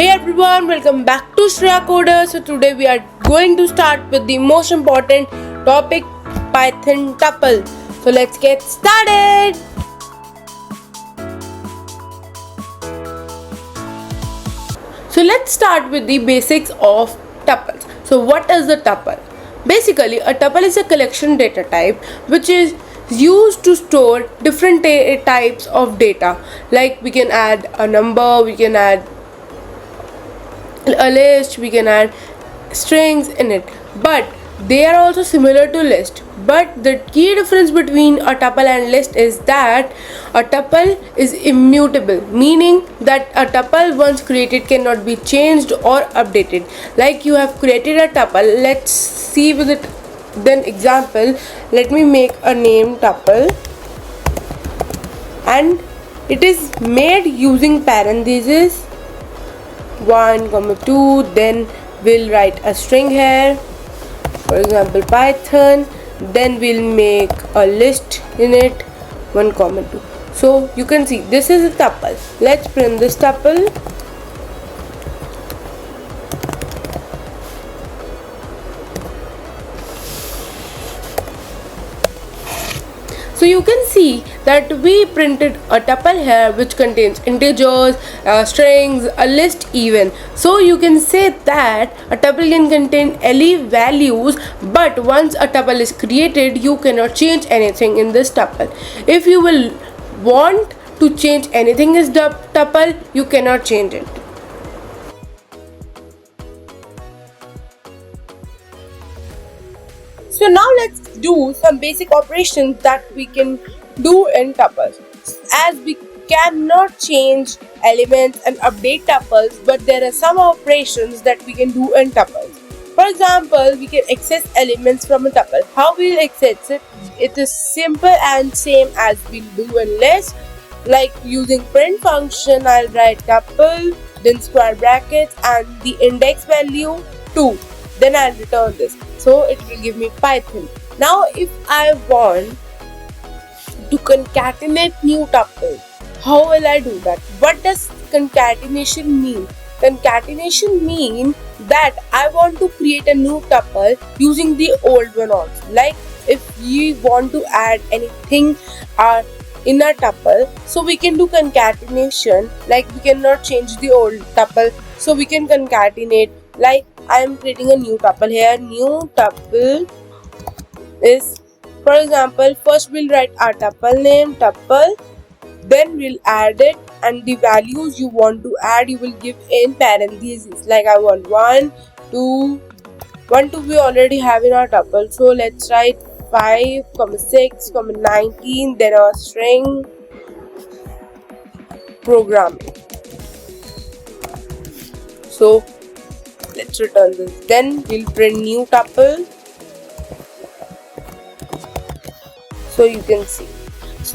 Hey everyone, welcome back to Shreya Coder. So today we are going to start with the most important topic, Python tuple. So let's get started. So let's start with the basics of tuples. So what is the tuple? Basically, a tuple is a collection data type which is used to store different types of data. Like we can add a number, we can add a list, we can add strings in it, but they are also similar to list. But the key difference between a tuple and list is that a tuple is immutable, meaning that a tuple once created cannot be changed or updated. Like you have created a tuple, let's see with it. Then example, let me make a name tuple and it is made using parentheses 1, 2, then we'll write a string here, for example Python, then we'll make a list in it 1, 2. So you can see this is a tuple. Let's print this tuple. So you can see that we printed a tuple here which contains integers, strings, a list even. So you can say that a tuple can contain any values, but once a tuple is created, you cannot change anything in this tuple. If you will want to change anything in this tuple, you cannot change it. So now let's do some basic operations that we can do in tuples. As we cannot change elements and update tuples, but there are some operations that we can do in tuples. For example, we can access elements from a tuple. How we will access it? It is simple and same as we do in list. Like using print function, I'll write tuple, then square brackets and the index value 2. Then I'll return this. So it will give me Python. Now if I want to concatenate new tuples, how will I do that? What does concatenation mean? Concatenation means that I want to create a new tuple using the old one also. Like if we want to add anything in a tuple, so we can do concatenation. Like we cannot change the old tuple, so we can concatenate. Like I am creating a new tuple here. New tuple is, for example, first we'll write our tuple name tuple, then we'll add it, and the values you want to add you will give in parentheses. Like I want 1, 2 we already have in our tuple, so let's write 5, 6, 19, then our string programming. So let's return this. Then we'll print new tuple. So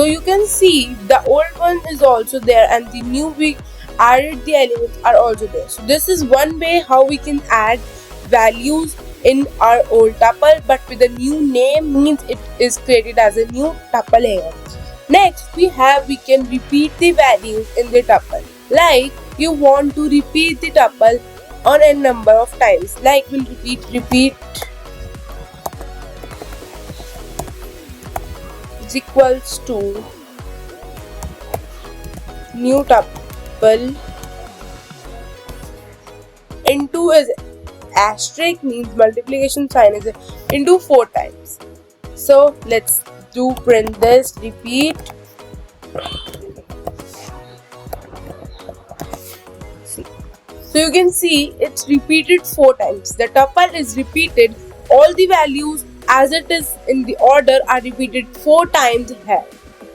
you can see the old one is also there and the new we added the elements are also there. So this is one way how we can add values in our old tuple, but with a new name, means it is created as a new tuple here. Next we can repeat the values in the tuple. Like you want to repeat the tuple on a number of times. Like we'll repeat is equals to new tuple into is asterisk, means multiplication sign is into 4 times. So let's do print this, repeat. So you can see it's repeated 4 times. The tuple is repeated. All the values as it is in the order are repeated 4 times here.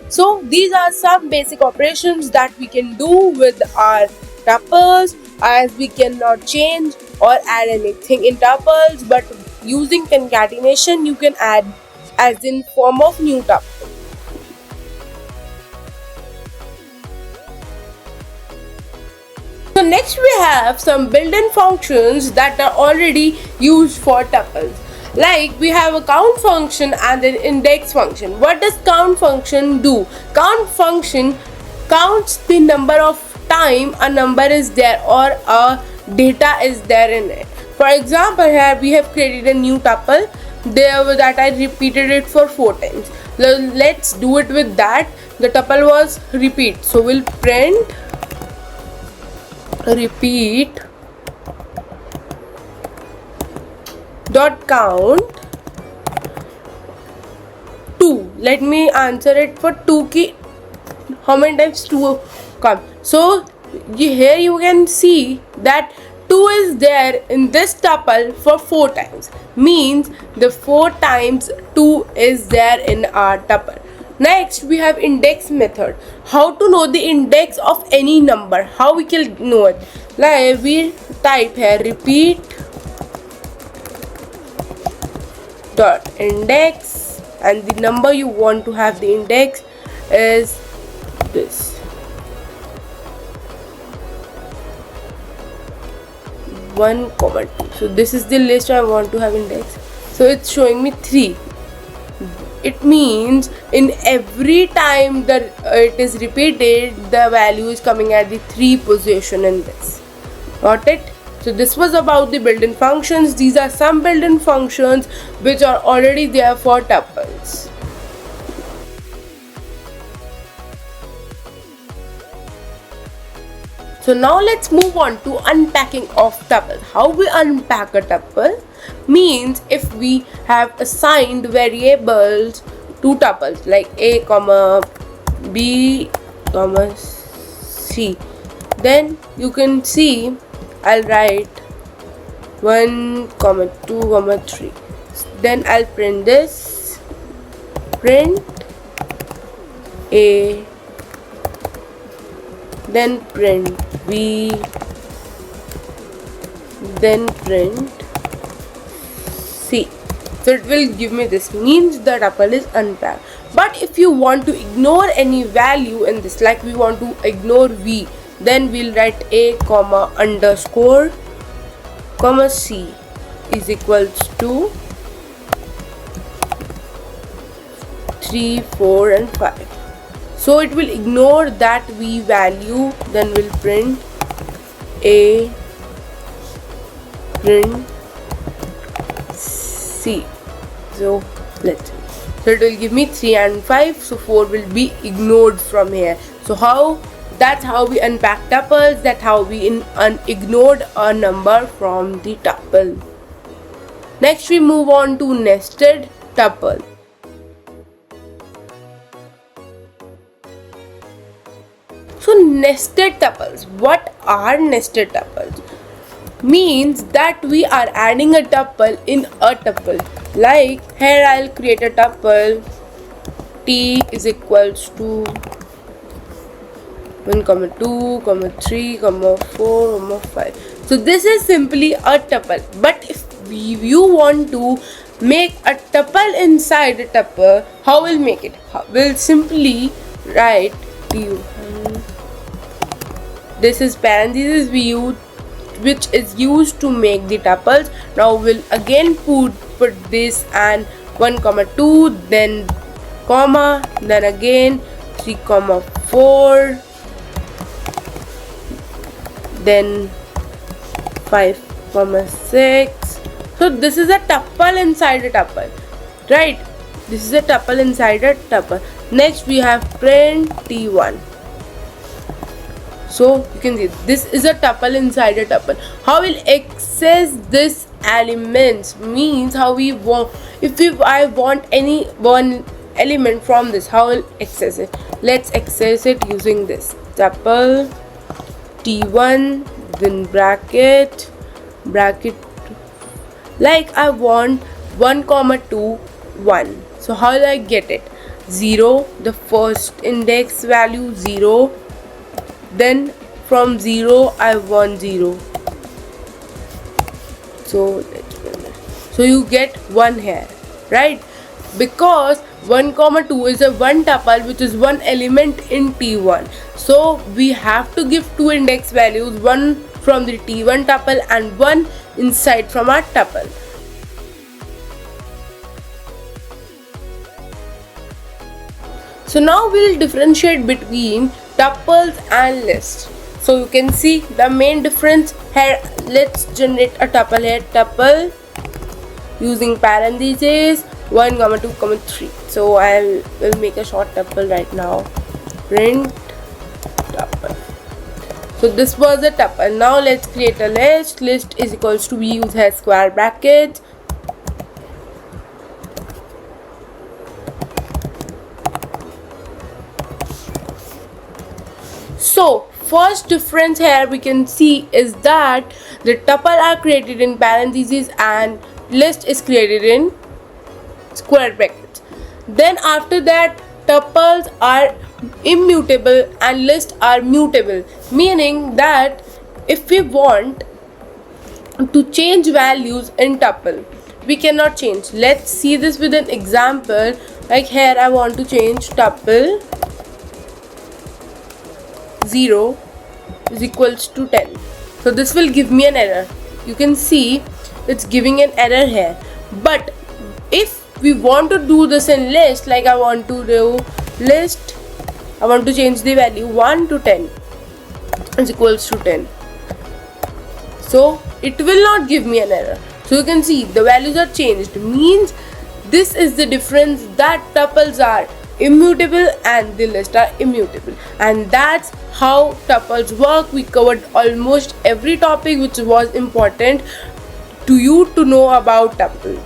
So these are some basic operations that we can do with our tuples, as we cannot change or add anything in tuples, but using concatenation you can add as in form of new tuple. So next we have some built-in functions that are already used for tuples. Like we have a count function and an index function. What does count function do? Count function counts the number of time a number is there or a data is there in it. For example, here we have created a new tuple there that I repeated it for 4 times. Let's do it with that. The tuple was repeat, so we'll print repeat dot count 2. Let me answer it for 2 key. How many times 2 come? So here you can see that 2 is there in this tuple for 4 times. Means the 4 times 2 is there in our tuple. Next we have index method. How to know the index of any number? How we can know it? Like we type here repeat dot index, and the number you want to have the index is this. 1, 2. So this is the list I want to have index. So it's showing me 3. It means in every time that it is repeated, the value is coming at the 3 position in this. Got it? So this was about the built-in functions. These are some built-in functions which are already there for tuples. So now let's move on to unpacking of tuple. How we unpack a tuple means if we have assigned variables to tuples like a comma b comma c, then you can see I'll write 1 comma 2 comma 3. Then I'll print this, print a, then print b, then print c. So it will give me this, means the tuple is unpacked. But if you want to ignore any value in this, like we want to ignore v, then we'll write a comma underscore comma c is equals to 3, 4 and 5. So it will ignore that v value. Then we'll print a, print c. So let's see. So it will give me 3 and 5. So 4 will be ignored from here. So that's how we unpack tuples. That's how we ignored a number from the tuple. Next we move on to nested tuple. So nested tuples. What are nested tuples? Means that we are adding a tuple in a tuple. Like here I'll create a tuple t is equals to 1, 2, 3, 4, 5. So this is simply a tuple. But if you want to make a tuple inside a tuple, how we'll make it? We'll simply write t1. This is parenthesis we use, which is used to make the tuples. Now we'll again put this and 1, 2, then comma, then again 3, 4, then 5, 6. So this is a tuple inside a tuple, right? This is a tuple inside a tuple. Next we have print t1. So you can see this is a tuple inside a tuple. How we'll access this elements means how we want. If I want any one element from this, how we'll access it? Let's access it using this tuple t1, then bracket, like I want 1, 2, 1. So how will I get it? 0, the first index value 0, then from 0 I want 0. So you get 1 here, right? Because 1, 2 is a one tuple which is one element in T1. So we have to give 2 index values, one from the T1 tuple and one inside from our tuple. So now we'll differentiate between tuples and lists. So you can see the main difference here. Let's generate a tuple here. Tuple using parentheses 1, 2, 3. So will make a short tuple right now. Print tuple. So this was a tuple. Now let's create a list. List is equals to, we use here square brackets. So first difference here we can see is that the tuple are created in parentheses and list is created in square brackets. Then after that, tuples are immutable and lists are mutable, meaning that if we want to change values in tuple, we cannot change. Let's see this with an example. Like here I want to change tuple 0 is equals to 10. So this will give me an error. You can see it's giving an error here. But if we want to do this in list, like I want to do list, I want to change the value 1 to 10 is equals to 10. So it will not give me an error. So you can see the values are changed, means this is the difference, that tuples are immutable and the list are immutable. And that's how tuples work. We covered almost every topic which was important to you to know about tuples.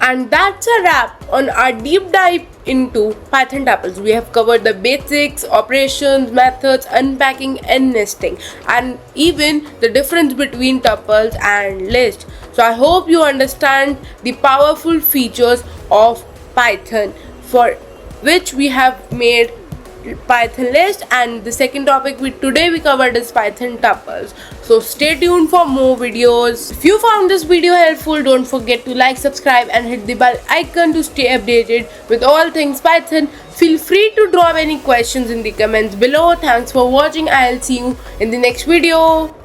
And that's a wrap on our deep dive into Python tuples. We have covered the basics, operations, methods, unpacking and nesting, and even the difference between tuples and lists. So I hope you understand the powerful features of Python, for which we have made Python list, and the second topic today we covered is Python tuples. So stay tuned for more videos. If you found this video helpful, don't forget to like, subscribe and hit the bell icon to stay updated with all things Python. Feel free to drop any questions in the comments below. Thanks for watching. I'll see you in the next video.